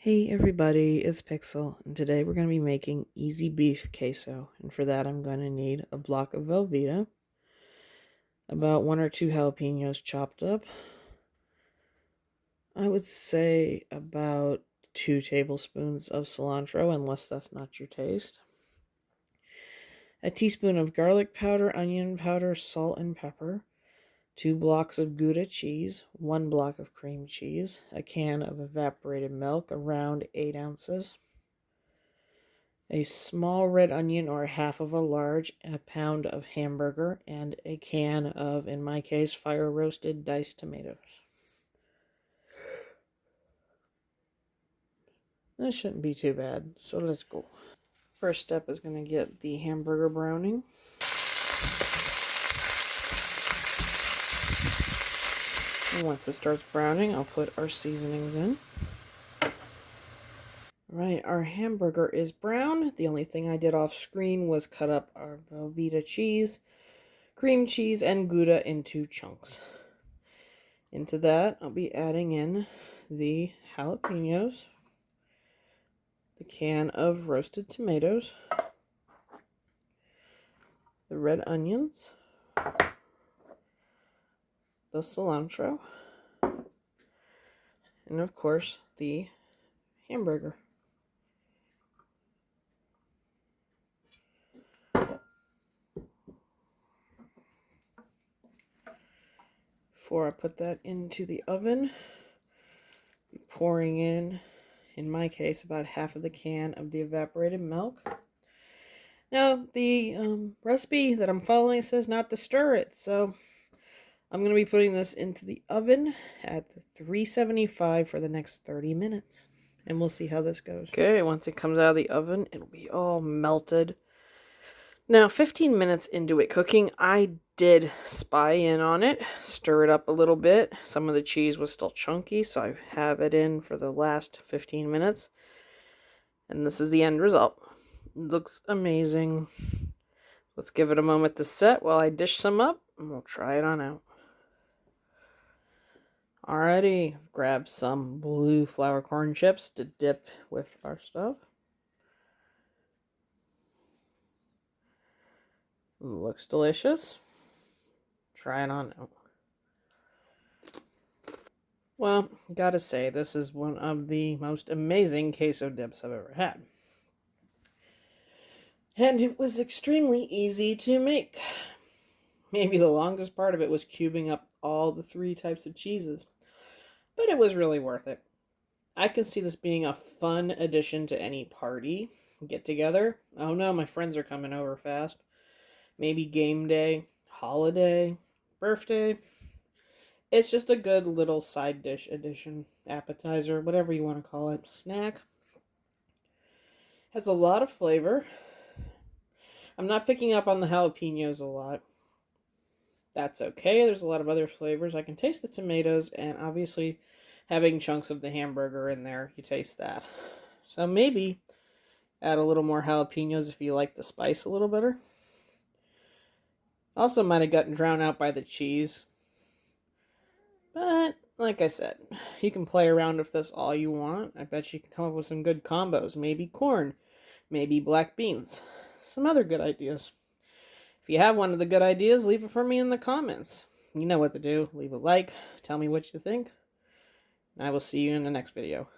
Hey everybody, it's Pixel, and today we're going to be making easy beef queso, and for that I'm going to need a block of Velveeta, about 1 or 2 jalapenos chopped up, I would say about 2 tablespoons of cilantro, unless that's not your taste, a teaspoon of garlic powder, onion powder, salt, and pepper, 2 blocks of Gouda cheese, 1 block of cream cheese, a can of evaporated milk, around 8 ounces, a small red onion or half of a large, a pound of hamburger, and a can of, in my case, fire roasted diced tomatoes. This shouldn't be too bad, so let's go. First step is going to get the hamburger browning. And once it starts browning, I'll put our seasonings in. Right, our hamburger is brown. The only thing I did off screen was cut up our Velveeta cheese, cream cheese, and Gouda into chunks. Into that, I'll be adding in the jalapenos, the can of roasted tomatoes, the red onions, the cilantro, and of course, the hamburger. Before I put that into the oven, I'm pouring in my case, about half of the can of the evaporated milk. Now, the recipe that I'm following says not to stir it, so I'm going to be putting this into the oven at 375 for the next 30 minutes. And we'll see how this goes. Okay, once it comes out of the oven, it'll be all melted. Now, 15 minutes into it cooking, I did spy in on it, stir it up a little bit. Some of the cheese was still chunky, so I have it in for the last 15 minutes. And this is the end result. It looks amazing. Let's give it a moment to set while I dish some up, and we'll try it on out. Alrighty, grab some blue flour corn chips to dip with our stuff. Ooh, looks delicious. Try it on out. Well, gotta say, this is one of the most amazing queso dips I've ever had. And it was extremely easy to make. Maybe the longest part of it was cubing up all the 3 types of cheeses. But it was really worth it. I can see this being a fun addition to any party, get together. Oh no, my friends are coming over fast. Maybe game day, holiday, birthday. It's just a good little side dish addition, appetizer, whatever you want to call it, snack. Has a lot of flavor. I'm not picking up on the jalapenos a lot. That's okay. There's a lot of other flavors. I can taste the tomatoes, and obviously having chunks of the hamburger in there, you taste that. So maybe add a little more jalapenos if you like the spice a little better. Also might have gotten drowned out by the cheese. But, like I said, you can play around with this all you want. I bet you can come up with some good combos. Maybe corn, maybe black beans. Some other good ideas. If you have one of the good ideas, leave it for me in the comments. You know what to do. Leave a like. Tell me what you think. And I will see you in the next video.